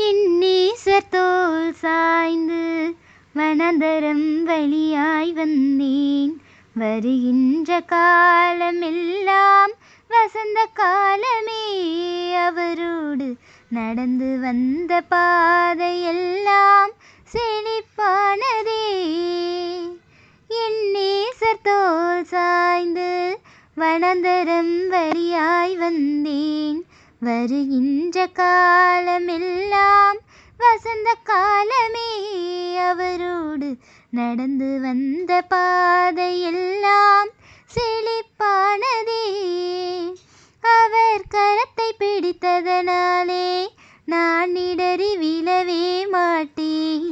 என் நேசர் தோள் சாய்ந்து வனந்தரம் வழியாய் வந்தேன். வருகின்ற காலமெல்லாம் வசந்த காலமே. அவரோடு நடந்து வந்த பாதையெல்லாம் செழிப்பானதே. என் நேசர் தோள் சாய்ந்து வனந்தரம் வழியாய் வந்தேன். வருகின்ற காலமெல்லாம் வசந்த காலமே. அவரோடு நடந்து வந்த பாதையெல்லாம் செழிப்பானதே. அவர் கரத்தை பிடித்ததனாலே நான் இடறி விழவே மாட்டேன்.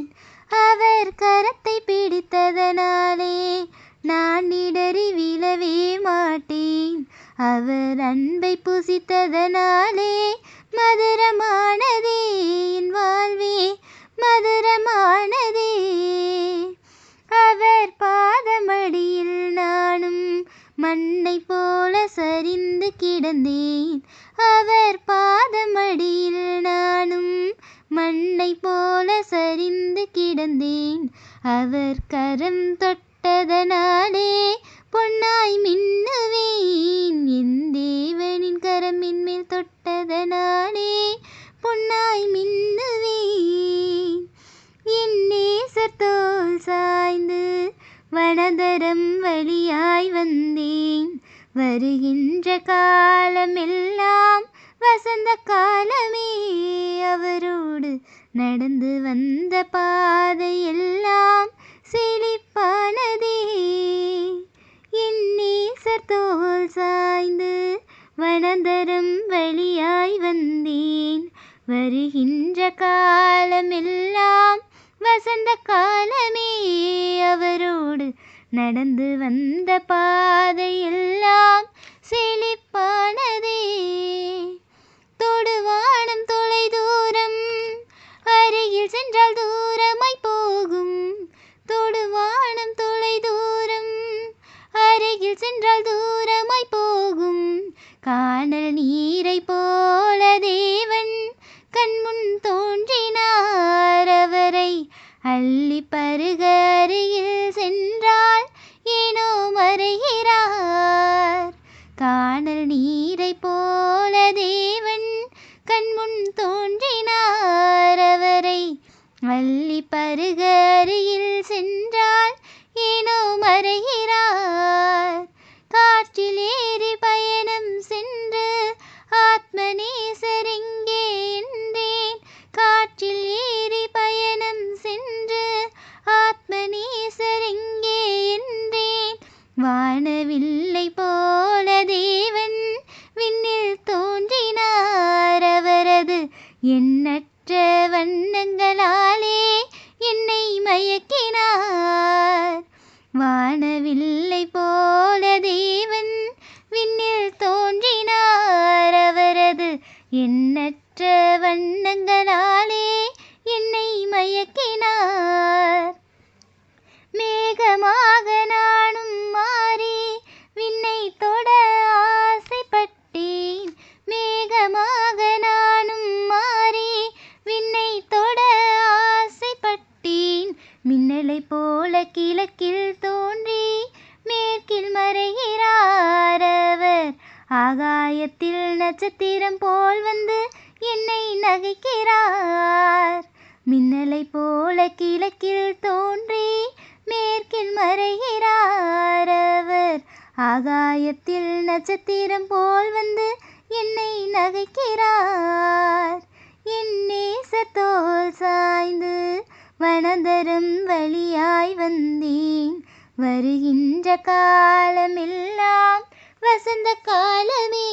அவர் கரத்தை பிடித்ததனாலே நான் இடறி விழவே மாட்டேன். அவர் அன்பை புசித்ததனாலே மதுரமானதே. என் வாழ்வே மதுரமானதே. அவர் பாதமடியில் நானும் மண்ணை போல சரிந்து கிடந்தேன். அவர் பாதமடியில் நானும் மண்ணை போல சரிந்து கிடந்தேன். அவர் கரம் தொட்டதனாலே பொன்னாய் மின்னுவேன். என் தேவனின் கரம் என்மேல் தொட்டதனாலே பொன்னாய் மின்னுவேன். என் நேசர் தோள் சாய்ந்து வனந்தரம் வழியாய் வந்தேன். வருகின்ற காலமெல்லாம் வசந்த காலமே. அவரோடு நடந்து வந்த பாதையெல்லாம் செழிப்பானதே. என் நேசர் தோள் சாய்ந்து வனந்தரம் வழியாய் வந்தேன். வருகின்ற காலமெல்லாம் வசந்த காலமே. அவரோடு நடந்து வந்த பாதையெல்லாம் செழிப்பானதே. தொடுவானம் தொலை தூரம், அருகில் சென்றால் தூரமாய் போகும். தொடுவானம் தொலை தூரம், அருகில் சென்றால் தூரமாய் போகும். கானல் நீரை போல தேவன் கண்முன் தோன்றினார். அவரை அள்ளி பருக அருகில் சென்றால் ஏனோ மறைகிறார். கானல் நீரை போல தேவன் கண்முன் தோன்றினார். அவரை அள்ளி பருக அருகில் சென்றால் ஏனோ மறைகிறார். காற்றில் ஏறி பயணம் சென்று ஆத்மநேசர் எங்கே என்றேன். காற்றில் ஏறி பயணம் சென்று ஆத்மநேசர் எங்கே என்றேன். வானவில்லை போல தேவன் விண்ணில் தோன்றினார். அவரது எண்ணற்ற வண்ணங்களாலே என்னை மயக்கினார். வானவில்லை போல தேவன் விண்ணில் தோன்றினார். அவரது எண்ணற்ற வண்ணங்களாலே என்னை மயக்கினார். மேகமாக நானும் மாறி விண்ணை தொட ஆசைப்பட்டேன். மேகமாக நானும் மாறி விண்ணை தொட ஆசைப்பட்டேன். மின்னலை போல கிழக்கில் தோன்றி மேற்கில் மறைகிறார். அவர் ஆகாயத்தில் நட்சத்திரம் போல் வந்து என்னை நகைக்கிறார். மின்னலை போல கிழக்கில் தோன்றி மேற்கில் மறைகிறார். அவர் ஆகாயத்தில் நட்சத்திரம் போல் வந்து என்னை நகைக்கிறார். என் நேசர் தோள் சாய்ந்து வனந்தரம் வழியாய் வந்தேன். வருகின்ற காலமெல்லாம் வசந்த காலமே.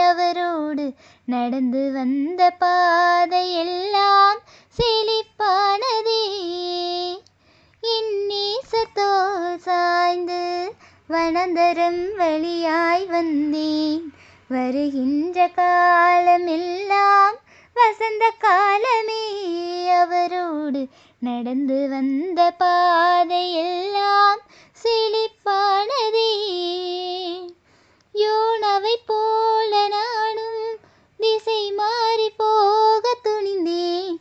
அவரோடு நடந்து வந்த பாதையெல்லாம் செழிப்பானதே. என் நேசர் தோள் சாய்ந்து வனந்தரம் வழியாய் வந்தேன். வருகின்ற காலமெல்லாம் வசந்த காலமே. அவரோடு நடந்து வந்த பாதையெல்லாம் செழிப்பானதே. யோனாவை போல நானும் திசை மாறி போக துணிந்தேன்.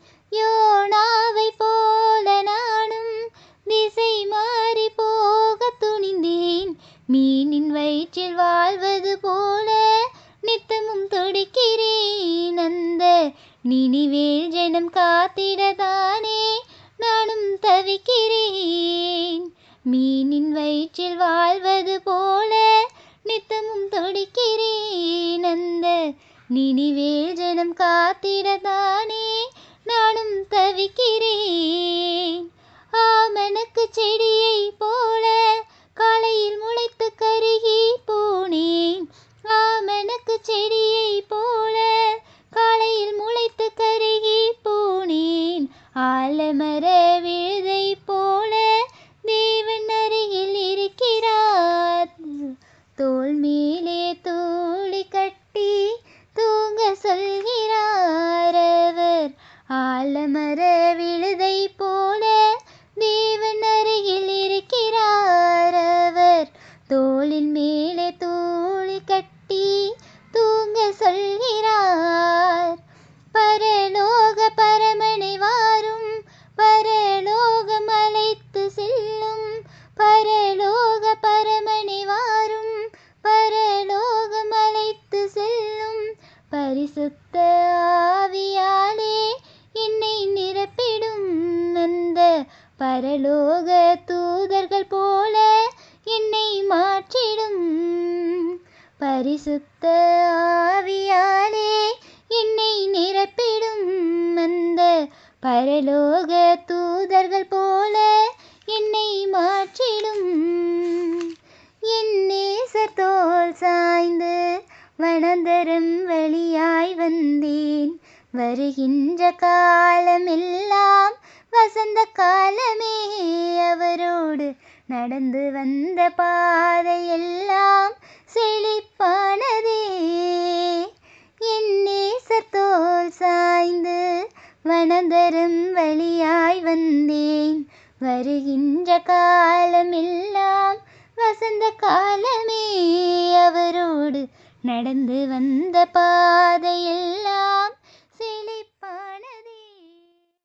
நினிவேல் ஜனம் காத்திடத்தானே நானும் தவிக்கிறேன். மீனின் வயிற்றில் வாழ்வது போல நித்தமும் துடிக்கிறேன். அந்த நினிவேல் ஜனம் காத்திடத்தானே நானும் தவிக்கிறேன். ஆமணக்கு செடியை போல காலையில் முளைத்து கருகி போனேன். ஆமணக்கு செடியை போல காலையில் முளைத்து கருகி போனேன். ஆலமர விழுதை போல தேவன் அருகில் இருக்கிறார். தோள் மேலே தூளி கட்டி தூங்க சொல்கிறார் அவர். ஆலமர விழுதை போல தேவன் அருகில் இருக்கிறார் அவர். தோளின் மேலே தூளி கட்டி தூங்க சொல்கிறார். பரலோக பரமனை வாரும் பரலோகம் அழைத்து செல்லும். பரலோக பரமனை வாரும் பரலோகம் அழைத்து செல்லும். பரிசுத்த ஆவியாலே என்னை நிரப்பிடும். அந்த பரலோக தூதர்கள் போல என்னை மாற்றிடும். பரிசுத்த ஆவியாலே என்னை நிரப்பிடும். அந்த பரலோக தூதர்கள் போல என்னை மாற்றிடும். என் நேசர் தோள் சாய்ந்து வனாந்தரம் வழியாய் வந்தேன். வருகின்ற காலமெல்லாம் வசந்த காலமே. அவரோடு நடந்து வந்த பாதையெல்லாம் செழிப்பானதே. என் நேசர் தோள் சாய்ந்து வனாந்தரம் வழியாய் வந்தேன். வருகின்ற காலமெல்லாம் வசந்த காலமே. அவரோடு நடந்து வந்த பாதையெல்லாம்